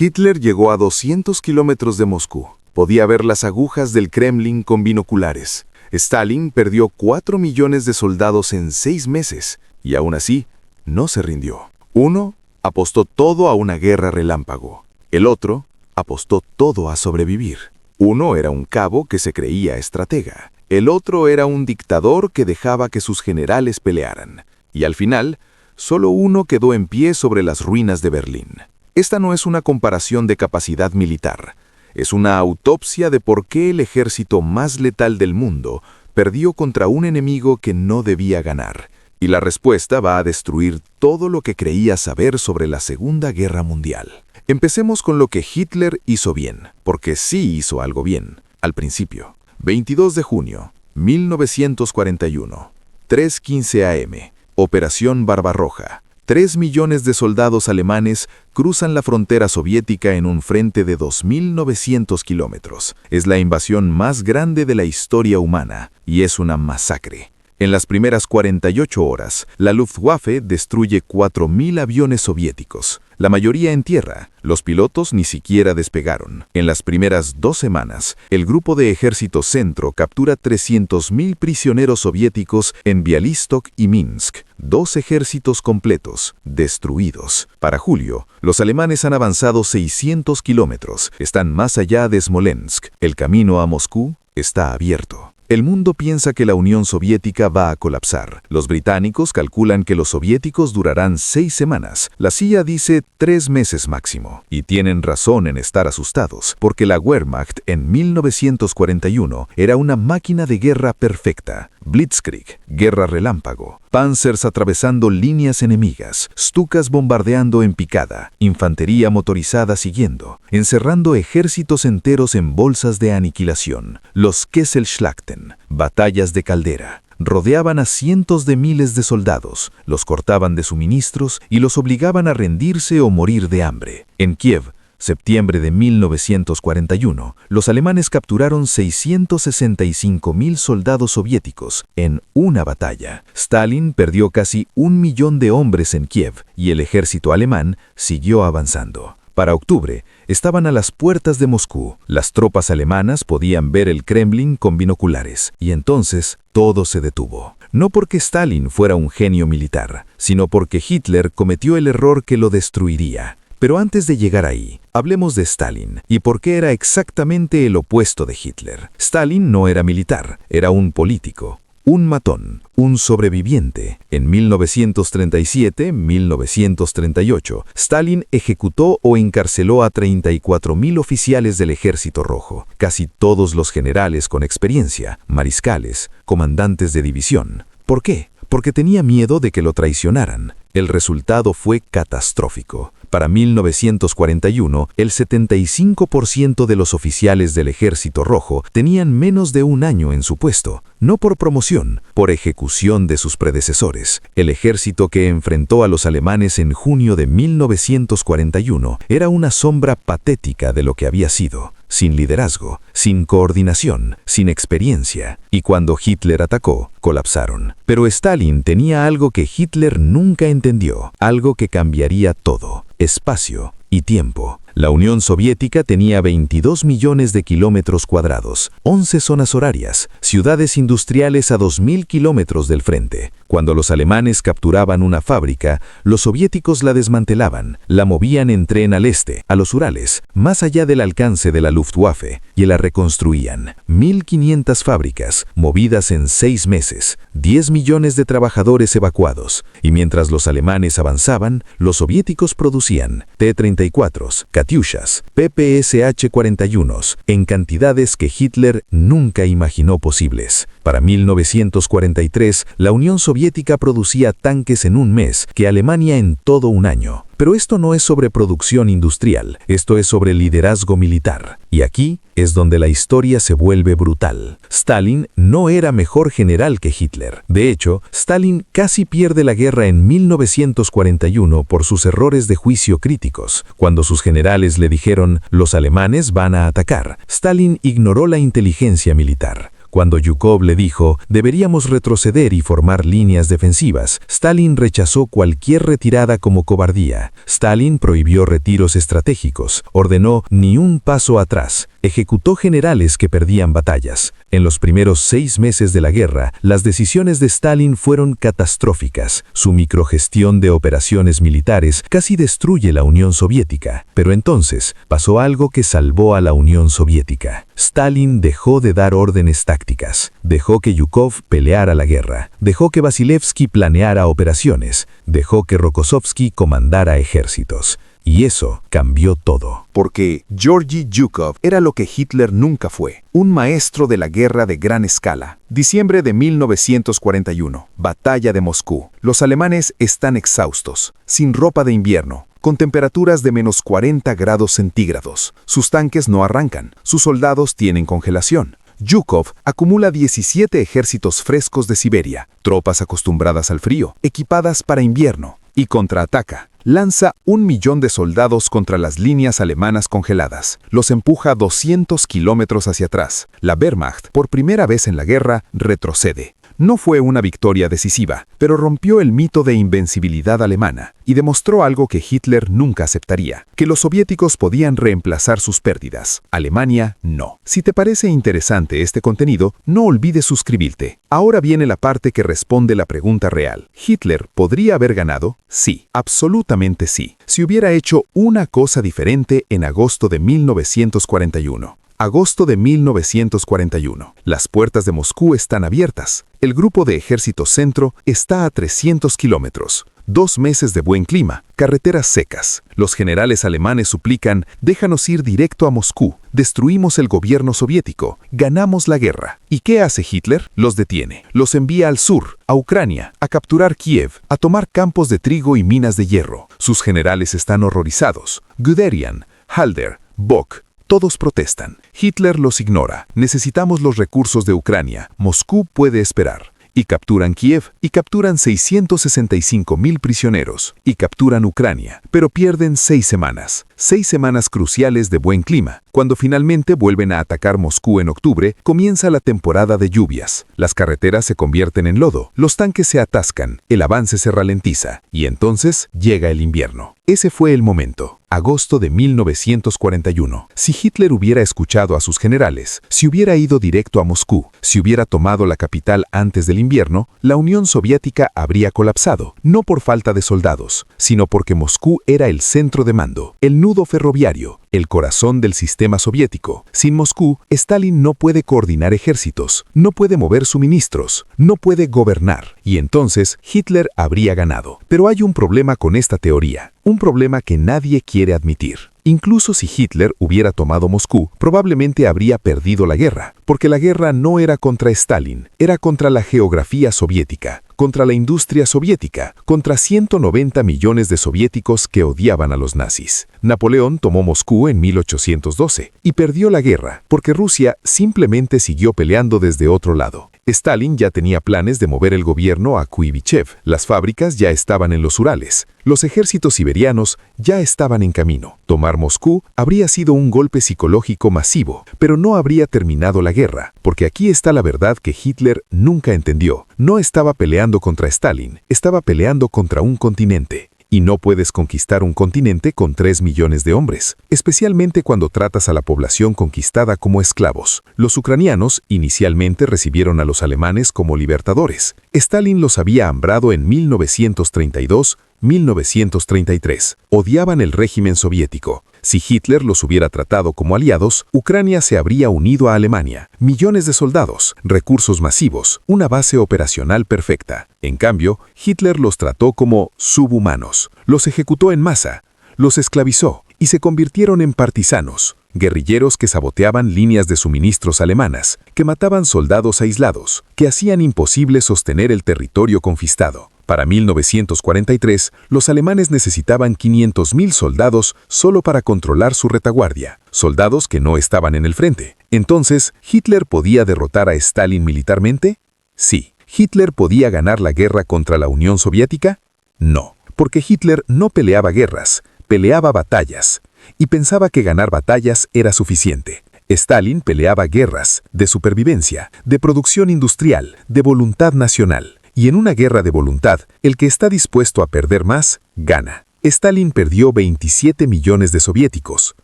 Hitler llegó a 200 kilómetros de Moscú. Podía ver las agujas del Kremlin con binoculares. Stalin perdió 4 millones de soldados en 6 meses, y aún así, no se rindió. Uno apostó todo a una guerra relámpago. El otro apostó todo a sobrevivir. Uno era un cabo que se creía estratega. El otro era un dictador que dejaba que sus generales pelearan. Y al final, solo uno quedó en pie sobre las ruinas de Berlín. Esta no es una comparación de capacidad militar. Es una autopsia de por qué el ejército más letal del mundo perdió contra un enemigo que no debía ganar. Y la respuesta va a destruir todo lo que creía saber sobre la Segunda Guerra Mundial. Empecemos con lo que Hitler hizo bien, porque sí hizo algo bien, al principio. 22 de junio, 1941, 3:15 am, Operación Barbarroja. 3 millones de soldados alemanes cruzan la frontera soviética en un frente de 2.900 kilómetros. Es la invasión más grande de la historia humana y es una masacre. En las primeras 48 horas, la Luftwaffe destruye 4.000 aviones soviéticos, la mayoría en tierra. Los pilotos ni siquiera despegaron. En las primeras 2 semanas, el Grupo de Ejército Centro captura 300.000 prisioneros soviéticos en Bialystok y Minsk. 2 ejércitos completos, destruidos. Para julio, los alemanes han avanzado 600 kilómetros. Están más allá de Smolensk. El camino a Moscú está abierto. El mundo piensa que la Unión Soviética va a colapsar. Los británicos calculan que los soviéticos durarán 6 semanas. La CIA dice 3 meses máximo. Y tienen razón en estar asustados, porque la Wehrmacht en 1941 era una máquina de guerra perfecta. Blitzkrieg, guerra relámpago, panzers atravesando líneas enemigas, Stukas bombardeando en picada, infantería motorizada siguiendo, encerrando ejércitos enteros en bolsas de aniquilación, los Kesselschlachten, batallas de caldera. Rodeaban a cientos de miles de soldados, los cortaban de suministros y los obligaban a rendirse o morir de hambre. En Kiev, septiembre de 1941, los alemanes capturaron 665.000 soldados soviéticos en una batalla. Stalin perdió casi 1 millón de hombres en Kiev y el ejército alemán siguió avanzando. Para octubre, estaban a las puertas de Moscú. Las tropas alemanas podían ver el Kremlin con binoculares, y entonces todo se detuvo. No porque Stalin fuera un genio militar, sino porque Hitler cometió el error que lo destruiría. Pero antes de llegar ahí, hablemos de Stalin y por qué era exactamente el opuesto de Hitler. Stalin no era militar, era un político, un matón, un sobreviviente. En 1937-1938, Stalin ejecutó o encarceló a 34.000 oficiales del Ejército Rojo, casi todos los generales con experiencia, mariscales, comandantes de división. ¿Por qué? Porque tenía miedo de que lo traicionaran. El resultado fue catastrófico. Para 1941, el 75% de los oficiales del Ejército Rojo tenían menos de 1 año en su puesto, no por promoción, por ejecución de sus predecesores. El ejército que enfrentó a los alemanes en junio de 1941 era una sombra patética de lo que había sido, sin liderazgo, sin coordinación, sin experiencia. Y cuando Hitler atacó, colapsaron. Pero Stalin tenía algo que Hitler nunca entendió, algo que cambiaría todo: espacio y tiempo. La Unión Soviética tenía 22 millones de kilómetros cuadrados, 11 zonas horarias, ciudades industriales a 2.000 kilómetros del frente. Cuando los alemanes capturaban una fábrica, los soviéticos la desmantelaban, la movían en tren al este, a los Urales, más allá del alcance de la Luftwaffe, y la reconstruían. 1.500 fábricas, movidas en 6 meses, 10 millones de trabajadores evacuados. Y mientras los alemanes avanzaban, los soviéticos producían T-34s, Katyushas, PPSH-41s, en cantidades que Hitler nunca imaginó posibles. Para 1943, la Unión Soviética producía tanques en 1 mes, que Alemania en todo 1 año. Pero esto no es sobre producción industrial, esto es sobre liderazgo militar. Y aquí es donde la historia se vuelve brutal. Stalin no era mejor general que Hitler. De hecho, Stalin casi pierde la guerra en 1941 por sus errores de juicio críticos. Cuando sus generales le dijeron, los alemanes van a atacar, Stalin ignoró la inteligencia militar. Cuando Zhukov le dijo, deberíamos retroceder y formar líneas defensivas, Stalin rechazó cualquier retirada como cobardía. Stalin prohibió retiros estratégicos, ordenó ni un paso atrás, ejecutó generales que perdían batallas. En los primeros 6 meses de la guerra, las decisiones de Stalin fueron catastróficas. Su microgestión de operaciones militares casi destruye la Unión Soviética. Pero entonces pasó algo que salvó a la Unión Soviética. Stalin dejó de dar órdenes tácticas, dejó que Zhukov peleara la guerra, dejó que Vasilevsky planeara operaciones, dejó que Rokossovsky comandara ejércitos. Y eso cambió todo. Porque Georgy Zhukov era lo que Hitler nunca fue, un maestro de la guerra de gran escala. Diciembre de 1941, Batalla de Moscú. Los alemanes están exhaustos, sin ropa de invierno, con temperaturas de menos 40 grados centígrados. Sus tanques no arrancan, sus soldados tienen congelación. Zhukov acumula 17 ejércitos frescos de Siberia, tropas acostumbradas al frío, equipadas para invierno, y contraataca. Lanza 1 millón de soldados contra las líneas alemanas congeladas. Los empuja 200 kilómetros hacia atrás. La Wehrmacht, por primera vez en la guerra, retrocede. No fue una victoria decisiva, pero rompió el mito de invencibilidad alemana y demostró algo que Hitler nunca aceptaría, que los soviéticos podían reemplazar sus pérdidas. Alemania, no. Si te parece interesante este contenido, no olvides suscribirte. Ahora viene la parte que responde la pregunta real. ¿Hitler podría haber ganado? Sí, absolutamente sí. Si hubiera hecho una cosa diferente en agosto de 1941. Agosto de 1941. Las puertas de Moscú están abiertas. El grupo de Ejército Centro está a 300 kilómetros. 2 meses de buen clima, carreteras secas. Los generales alemanes suplican, déjanos ir directo a Moscú, destruimos el gobierno soviético, ganamos la guerra. ¿Y qué hace Hitler? Los detiene, los envía al sur, a Ucrania, a capturar Kiev, a tomar campos de trigo y minas de hierro. Sus generales están horrorizados. Guderian, Halder, Bock, todos protestan. Hitler los ignora. Necesitamos los recursos de Ucrania. Moscú puede esperar. Y capturan Kiev, y capturan 665,000 prisioneros, y capturan Ucrania, pero pierden 6 semanas. 6 semanas cruciales de buen clima. Cuando finalmente vuelven a atacar Moscú en octubre, comienza la temporada de lluvias. Las carreteras se convierten en lodo, los tanques se atascan, el avance se ralentiza, y entonces llega el invierno. Ese fue el momento. Agosto de 1941. Si Hitler hubiera escuchado a sus generales, si hubiera ido directo a Moscú, si hubiera tomado la capital antes del invierno, la Unión Soviética habría colapsado, no por falta de soldados, sino porque Moscú era el centro de mando, el nudo ferroviario, el corazón del sistema soviético. Sin Moscú, Stalin no puede coordinar ejércitos, no puede mover suministros, no puede gobernar, y entonces Hitler habría ganado. Pero hay un problema con esta teoría, un problema que nadie quiere admitir. Incluso si Hitler hubiera tomado Moscú, probablemente habría perdido la guerra, porque la guerra no era contra Stalin, era contra la geografía soviética, contra la industria soviética, contra 190 millones de soviéticos que odiaban a los nazis. Napoleón tomó Moscú en 1812 y perdió la guerra, porque Rusia simplemente siguió peleando desde otro lado. Stalin ya tenía planes de mover el gobierno a Kuibychev, las fábricas ya estaban en los Urales, los ejércitos siberianos ya estaban en camino. Tomar Moscú habría sido un golpe psicológico masivo, pero no habría terminado la guerra, porque aquí está la verdad que Hitler nunca entendió. No estaba peleando contra Stalin, estaba peleando contra un continente. Y no puedes conquistar un continente con 3 millones de hombres, especialmente cuando tratas a la población conquistada como esclavos. Los ucranianos inicialmente recibieron a los alemanes como libertadores. Stalin los había hambrado en 1932-1933. Odiaban el régimen soviético. Si Hitler los hubiera tratado como aliados, Ucrania se habría unido a Alemania. Millones de soldados, recursos masivos, una base operacional perfecta. En cambio, Hitler los trató como subhumanos. Los ejecutó en masa, los esclavizó y se convirtieron en partisanos. Guerrilleros que saboteaban líneas de suministros alemanas, que mataban soldados aislados, que hacían imposible sostener el territorio conquistado. Para 1943, los alemanes necesitaban 500,000 soldados solo para controlar su retaguardia, soldados que no estaban en el frente. Entonces, ¿Hitler podía derrotar a Stalin militarmente? Sí. ¿Hitler podía ganar la guerra contra la Unión Soviética? No, porque Hitler no peleaba guerras, peleaba batallas, y pensaba que ganar batallas era suficiente. Stalin peleaba guerras, de supervivencia, de producción industrial, de voluntad nacional. Y en una guerra de voluntad, el que está dispuesto a perder más, gana. Stalin perdió 27 millones de soviéticos,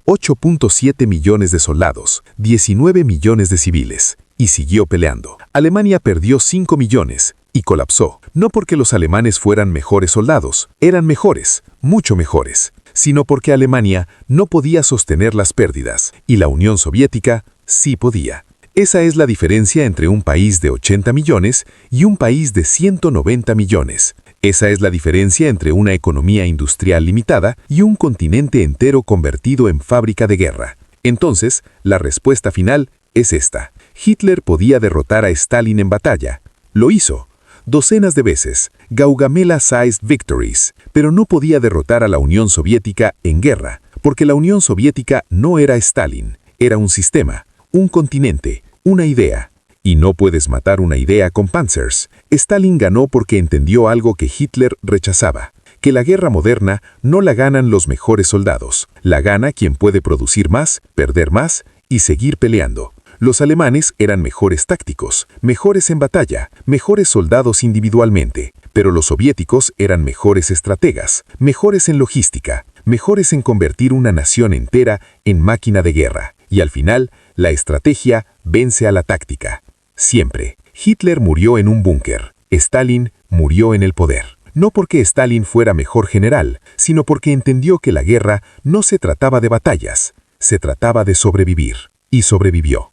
8.7 millones de soldados, 19 millones de civiles, y siguió peleando. Alemania perdió 5 millones y colapsó, no porque los alemanes fueran mejores soldados, eran mejores, mucho mejores, sino porque Alemania no podía sostener las pérdidas, y la Unión Soviética sí podía. Esa es la diferencia entre un país de 80 millones y un país de 190 millones. Esa es la diferencia entre una economía industrial limitada y un continente entero convertido en fábrica de guerra. Entonces, la respuesta final es esta. Hitler podía derrotar a Stalin en batalla. Lo hizo. Docenas de veces, Gaugamela-sized victories, pero no podía derrotar a la Unión Soviética en guerra, porque la Unión Soviética no era Stalin, era un sistema, un continente, una idea. Y no puedes matar una idea con panzers. Stalin ganó porque entendió algo que Hitler rechazaba, que la guerra moderna no la ganan los mejores soldados, la gana quien puede producir más, perder más y seguir peleando. Los alemanes eran mejores tácticos, mejores en batalla, mejores soldados individualmente, pero los soviéticos eran mejores estrategas, mejores en logística, mejores en convertir una nación entera en máquina de guerra. Y al final, la estrategia vence a la táctica. Siempre. Hitler murió en un búnker. Stalin murió en el poder. No porque Stalin fuera mejor general, sino porque entendió que la guerra no se trataba de batallas, se trataba de sobrevivir. Y sobrevivió.